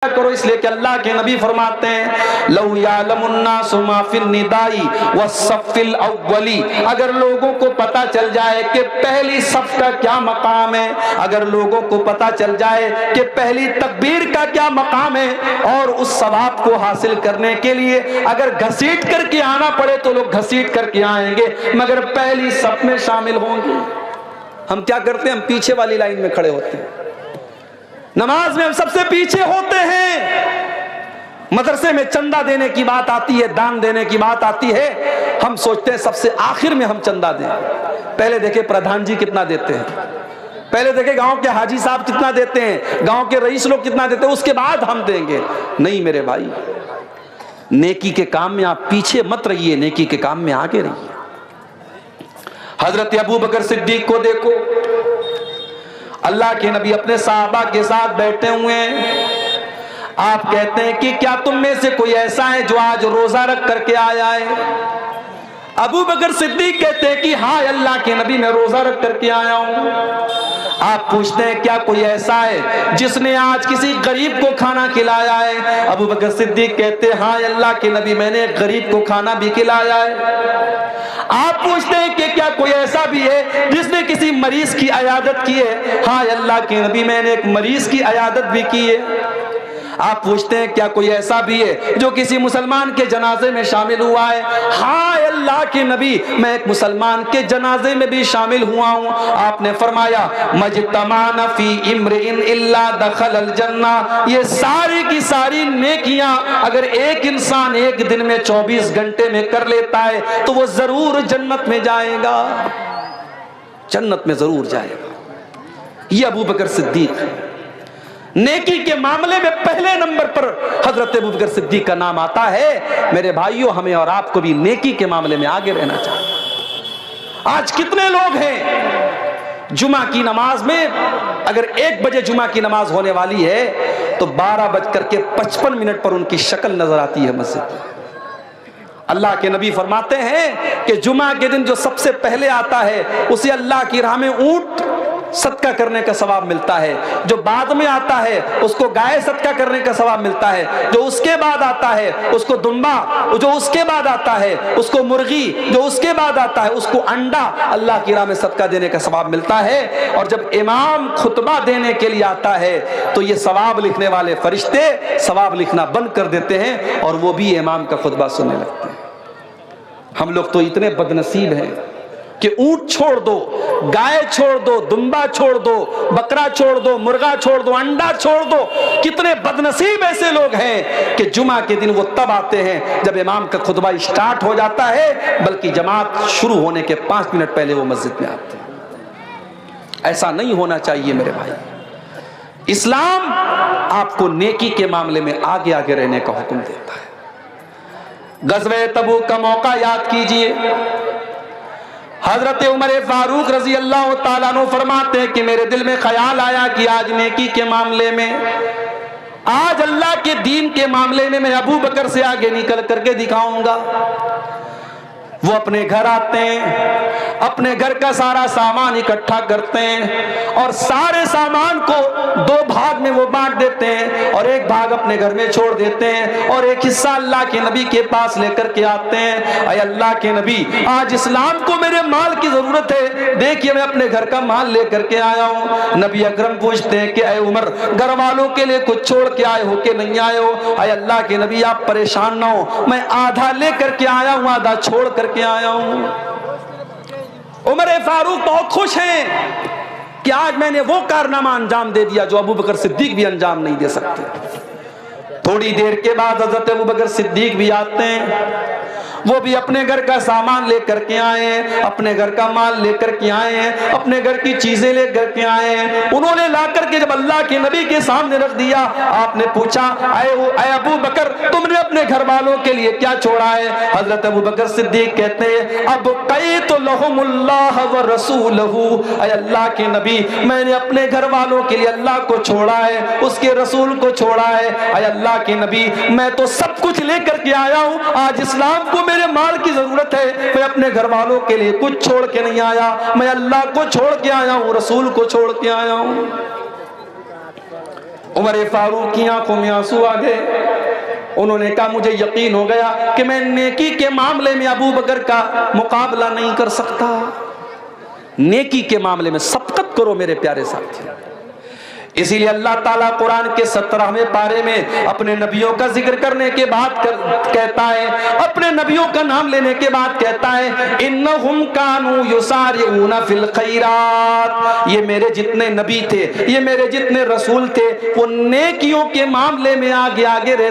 کرو، اس لیے کہ اللہ کے نبی فرماتے ہیں لو یعلم الناس ما فی الندائی والصف الاولی، اگر لوگوں کو پتا چل جائے کہ پہلی صف کا کیا مقام ہے، اگر لوگوں کو پتا چل جائے کہ پہلی تکبیر کا کیا مقام ہے، اور اس ثواب کو حاصل کرنے کے لیے اگر گھسیٹ کر کے آنا پڑے تو لوگ گھسیٹ کر کے آئیں گے، مگر پہلی صف میں شامل ہوں گے۔ ہم کیا کرتے ہیں؟ ہم پیچھے والی لائن میں کھڑے ہوتے ہیں، نماز میں ہم سب سے پیچھے ہوتے ہیں، مدرسے میں چندہ دینے کی بات آتی ہے، دان دینے کی بات آتی ہے، ہم سوچتے ہیں سب سے آخر میں ہم چندہ دیں۔ پہلے دیکھیں پردھان جی کتنا دیتے ہیں، پہلے دیکھیں گاؤں کے حاجی صاحب کتنا دیتے ہیں، گاؤں کے رئیس لوگ کتنا دیتے ہیں، اس کے بعد ہم دیں گے۔ نہیں میرے بھائی، نیکی کے کام میں آپ پیچھے مت رہیے، نیکی کے کام میں آگے رہیے۔ حضرت ابو بکر صدیق کو دیکھو، اللہ کے نبی اپنے صحابہ کے ساتھ بیٹھے ہوئے ہیں، آپ کہتے ہیں کہ کیا تم میں سے کوئی ایسا ہے جو آج روزہ رکھ کر کے آیا ہے؟ ابو بکر صدیق کہتے ہیں کہ ہاں اللہ کے نبی میں روزہ رکھ کر کے آیا ہوں۔ آپ پوچھتے ہیں کیا کوئی ایسا ہے جس نے آج کسی غریب کو کھانا کھلایا ہے؟ ابو بکر صدیق کہتے ہیں ہاں اللہ کے نبی میں نے ایک غریب کو کھانا بھی کھلایا ہے۔ آپ پوچھتے ہیں کہ کیا کوئی ایسا بھی ہے جس نے کسی مریض کی عیادت کی ہے؟ ہاں اللہ کے نبی میں نے ایک مریض کی عیادت بھی کی ہے۔ آپ پوچھتے ہیں کیا کوئی ایسا بھی ہے جو کسی مسلمان کے جنازے میں شامل ہوا ہے؟ ہاں اللہ کے نبی میں ایک مسلمان کے جنازے میں بھی شامل ہوا ہوں۔ آپ نے فرمایا مجتمعنا فی امرئ الا دخل الجنہ، یہ ساری کی ساری نیکیاں اگر ایک انسان ایک دن میں 24 گھنٹے میں کر لیتا ہے تو وہ ضرور جنت میں جائے گا، جنت میں ضرور جائے گا۔ یہ ابو بکر صدیق، نیکی کے معاملے میں پہلے نمبر پر حضرت ابو بکر صدیق کا نام آتا ہے۔ میرے بھائیوں، ہمیں اور آپ کو بھی نیکی کے معاملے میں آگے رہنا چاہیے۔ آج کتنے لوگ ہیں جمعہ کی نماز میں، اگر 1 بجے جمعہ کی نماز ہونے والی ہے تو 12:55 پر ان کی شکل نظر آتی ہے مسجد میں۔ اللہ کے نبی فرماتے ہیں کہ جمعہ کے دن جو سب سے پہلے آتا ہے اسے اللہ کی راہ میں اونٹ صدقہ کرنے کا ثواب ملتا ہے، جو بعد میں آتا ہے اس کو گائے صدقہ کرنے کا ثواب ملتا ہے، جو اس کے بعد آتا ہے اس کو دمبا، جو اس کے بعد آتا ہے اس کو مرغی، جو اس کے بعد آتا ہے اس کو انڈا اللہ کی راہ میں صدقہ دینے کا ثواب ملتا ہے۔ اور جب امام خطبہ دینے کے لیے آتا ہے تو یہ ثواب لکھنے والے فرشتے ثواب لکھنا بند کر دیتے ہیں اور وہ بھی امام کا خطبہ سننے لگتے ہیں۔ ہم لوگ تو اتنے بدنصیب ہیں کہ اونٹ چھوڑ دو، گائے چھوڑ دو، دمبا چھوڑ دو، بکرا چھوڑ دو، مرغا چھوڑ دو، انڈا چھوڑ دو۔ کتنے بدنصیب ایسے لوگ ہیں کہ جمعہ کے دن وہ تب آتے ہیں جب امام کا خطبہ اسٹارٹ ہو جاتا ہے، بلکہ جماعت شروع ہونے کے 5 منٹ پہلے وہ مسجد میں آتے ہیں۔ ایسا نہیں ہونا چاہیے میرے بھائی۔ اسلام آپ کو نیکی کے معاملے میں آگے آگے رہنے کا حکم دیتا ہے۔ غزوہ تبوک کا موقع یاد کیجئے، حضرت عمر فاروق رضی اللہ تعالیٰ عنہ فرماتے ہیں کہ میرے دل میں خیال آیا کہ آج نیکی کے معاملے میں، آج اللہ کے دین کے معاملے میں ابو بکر سے آگے نکل کر کے دکھاؤں گا۔ وہ اپنے گھر آتے ہیں، اپنے گھر کا سارا سامان اکٹھا کرتے ہیں اور سارے سامان کو 2 بھاگ میں وہ بانٹ دیتے ہیں اور ایک بھاگ اپنے گھر میں چھوڑ دیتے ہیں اور ایک حصہ اللہ کے نبی کے پاس لے کر کے آتے ہیں۔ اے اللہ کے نبی، آج اسلام کو میرے مال کی ضرورت ہے، دیکھیے میں اپنے گھر کا مال لے کر کے آیا ہوں۔ نبی اکرم پوچھتے ہیں کہ اے عمر، گھر والوں کے لیے کچھ چھوڑ کے آئے ہو کہ نہیں آئے ہو؟ اے اللہ کے نبی آپ پریشان نہ ہو، میں آدھا لے کر کے آیا ہوں، آدھا چھوڑ کر کے آیا ہوں۔ عمر فاروق بہت خوش ہیں کہ آج میں نے وہ کارنامہ انجام دے دیا جو ابو بکر صدیق بھی انجام نہیں دے سکتے۔ تھوڑی دیر کے بعد حضرت ابو بکر صدیق بھی آتے ہیں، وہ بھی اپنے گھر کا سامان لے کر کے آئے ہیں، اپنے گھر کا مال لے کر کے آئے ہیں، اپنے گھر کی چیزیں لے کر کے آئے ہیں۔ انہوں نے لا کر کے جب اللہ کے نبی کے سامنے رکھ دیا، آپ نے پوچھا اے ابو بکر، تم نے اپنے گھر والوں کے لیے کیا چھوڑا ہے؟ حضرت ابو بکر صدیق کہتے ہیں ابقیت لہم اللہ ورسولہ، اے اللہ کے نبی میں نے اپنے گھر والوں کے لیے اللہ کو چھوڑا ہے، اس کے رسول کو چھوڑا ہے۔ اے اللہ کے نبی میں تو سب کچھ لے کر کے آیا ہوں، آج اسلام کو میرے مال کی ضرورت ہے، میں اپنے گھر والوں کے لیے کچھ چھوڑ کے نہیں آیا، میں اللہ کو چھوڑ کے آیا ہوں، رسول کو چھوڑ کے آیا ہوں۔ عمر فاروق کی آنکھوں میں آنسو آ گئے. انہوں نے کہا مجھے یقین ہو گیا کہ میں نیکی کے معاملے میں ابو بکر کا مقابلہ نہیں کر سکتا. نیکی کے معاملے میں سبقت کرو میرے پیارے ساتھی. اسی لیے اللہ تعالیٰ قرآن کے 17ویں پارے میں اپنے نبیوں کا ذکر کرنے کے بعد کہتا ہے, اپنے نبیوں کا نام لینے کے بعد کہتا ہے انہم کانوا یسارعون فی الخیرات. یہ میرے جتنے نبی تھے, یہ میرے جتنے رسول تھے, وہ نیکیوں کے معاملے میں آگے آگے رہتے